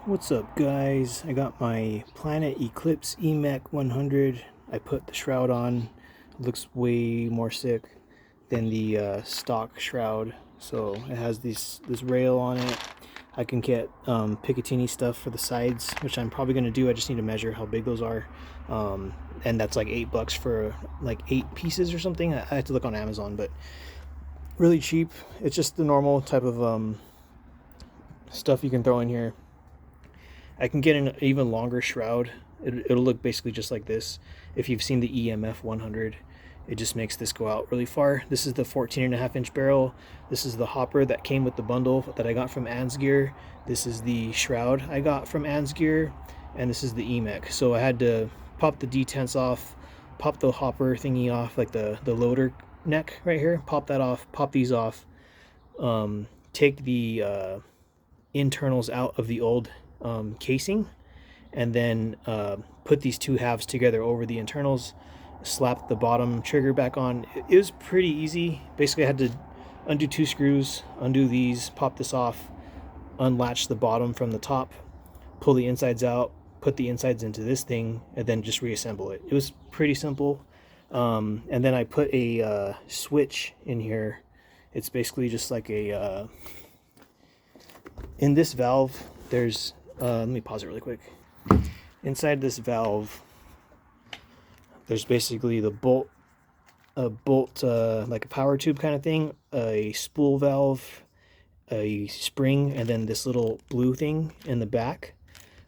What's up, guys? I got my Planet Eclipse EMEK 100. I put the shroud on. It looks way more sick than the stock shroud. So it has this rail on it. I can get Picatinny stuff for the sides, which I'm probably going to do. I just need to measure how big those are. And that's like $8 for like 8 pieces or something. I have to look on Amazon, but really cheap. It's just the normal type of stuff you can throw in here. I can get an even longer shroud. It'll look basically just like this. If you've seen the EMF 100, it just makes this go out really far. This is the 14.5-inch barrel. This is the hopper that came with the bundle that I got from Gear. This is the shroud I got from Gear, and this is the EMEK. So I had to pop the detents off, pop the hopper thingy off, like the loader neck right here. Pop that off, pop these off, take the internals out of the old casing, and then put these two halves together over the internals, slap the bottom trigger back on. It was pretty easy. Basically I had to undo 2 screws, undo these, pop this off, unlatch the bottom from the top, pull the insides out, put the insides into this thing, and then just reassemble it. It was pretty simple. And then I put a switch in here. It's basically just like a in this valve there's let me pause it really quick. Inside this valve, there's basically the bolt, like a power tube kind of thing, a spool valve, a spring, and then this little blue thing in the back.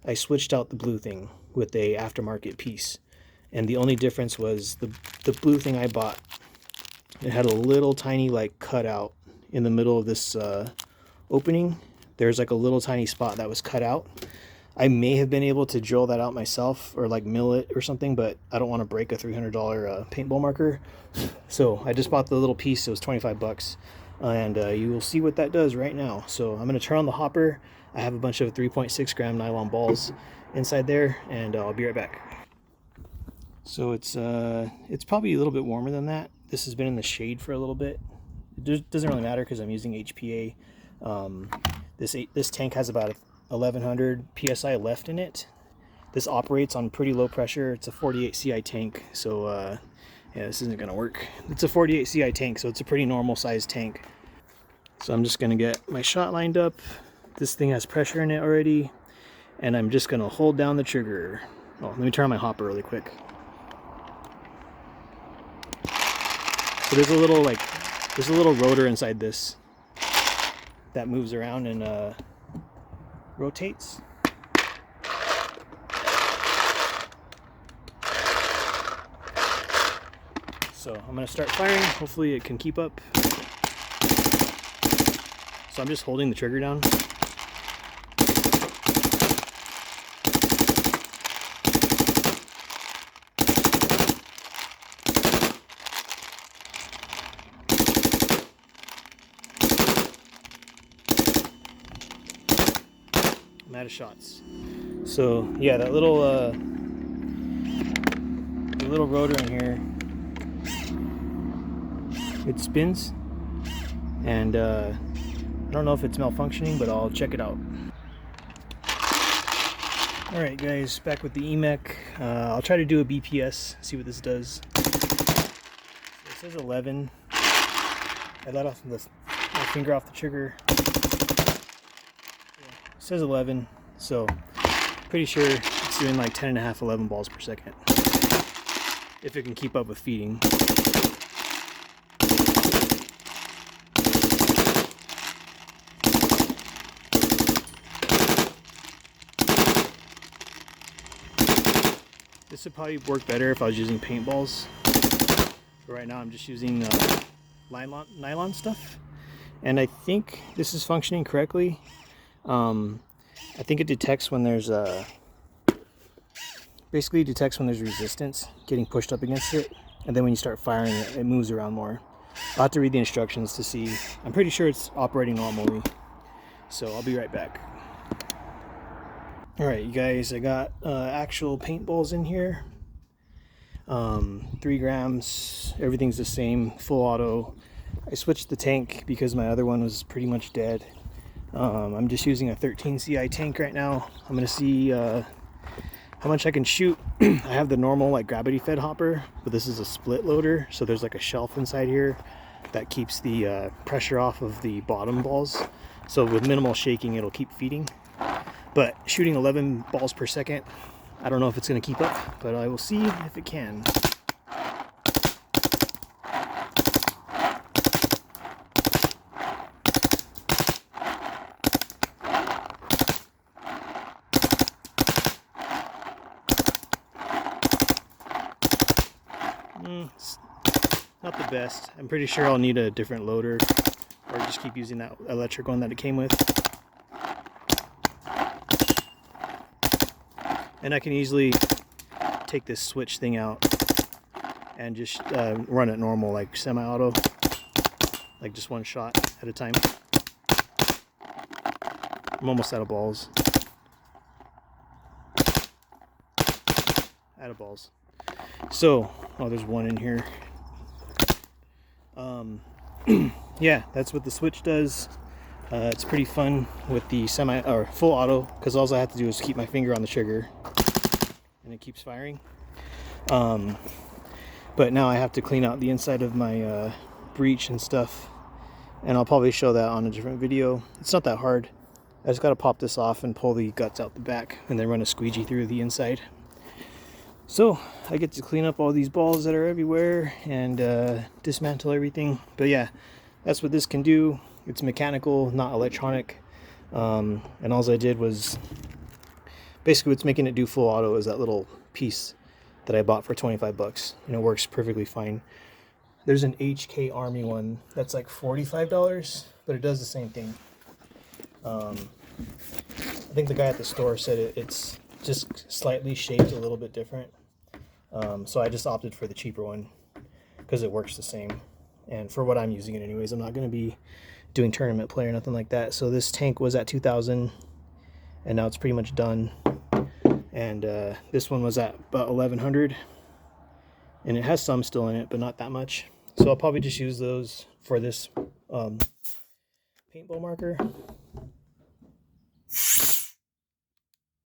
I switched out the blue thing with a aftermarket piece, and the only difference was the blue thing I bought, it had a little tiny like cutout in the middle of this opening. There's like a little tiny spot that was cut out. I may have been able to drill that out myself or like mill it or something, but I don't want to break a $300 paintball marker. So I just bought the little piece. It was 25 bucks. And you will see what that does right now. So I'm going to turn on the hopper. I have a bunch of 3.6 gram nylon balls inside there, and I'll be right back. So it's probably a little bit warmer than that. This has been in the shade for a little bit. It doesn't really matter because I'm using HPA. This tank has about 1100 psi left in it. This operates on pretty low pressure. It's a 48 CI tank, so yeah, this isn't gonna work. It's a 48 CI tank, so it's a pretty normal sized tank. So I'm just gonna get my shot lined up. This thing has pressure in it already, and I'm just gonna hold down the trigger. Oh, let me turn on my hopper really quick. So there's a little rotor inside this that moves around and rotates. So I'm going to start firing. Hopefully it can keep up. So I'm just holding the trigger down. I'm out of shots. So yeah, that little rotor in here, it spins, and I don't know if it's malfunctioning, but I'll check it out. Alright guys, back with the EMEK. I'll try to do a BPS, see what this does. So it says 11. I let off my finger off the trigger. It says 11, so pretty sure it's doing like 10.5, 11 balls per second, if it can keep up with feeding. This would probably work better if I was using paintballs, but right now I'm just using nylon stuff, and I think this is functioning correctly. I think it detects when there's basically detects when there's resistance getting pushed up against it, and then when you start firing it, it moves around more. I'll have to read the instructions to see. I'm pretty sure it's operating normally, so I'll be right back. Alright you guys, I got actual paintballs in here. 3 grams, everything's the same, full auto. I switched the tank because my other one was pretty much dead. I'm just using a 13 CI tank right now. I'm gonna see how much I can shoot. I have the normal like gravity fed hopper, but this is a split loader, so there's like a shelf inside here that keeps the pressure off of the bottom balls. So with minimal shaking, it'll keep feeding. But shooting 11 balls per second, I don't know if it's gonna keep up, but I will see if it can. It's not the best. I'm pretty sure I'll need a different loader, or just keep using that electric one that it came with. And I can easily take this switch thing out and just run it normal, like semi-auto, like just one shot at a time. I'm almost out of balls. Out of balls. So, oh, there's one in here. Yeah, that's what the switch does. It's pretty fun with the semi or full auto, because all I have to do is keep my finger on the trigger and it keeps firing. But now I have to clean out the inside of my breech and stuff, and I'll probably show that on a different video. It's not that hard. I just got to pop this off and pull the guts out the back and then run a squeegee through the inside. So I get to clean up all these balls that are everywhere and dismantle everything. But yeah, that's what this can do. It's mechanical, not electronic. And all I did was, basically what's making it do full auto is that little piece that I bought for 25 bucks. And it works perfectly fine. There's an HK Army one that's like $45, but it does the same thing. I think the guy at the store said it's just slightly shaped a little bit different. So I just opted for the cheaper one because it works the same. And for what I'm using it anyways, I'm not going to be doing tournament play or nothing like that. So this tank was at 2,000 and now it's pretty much done. And this one was at about 1,100 and it has some still in it, but not that much. So I'll probably just use those for this paintball marker.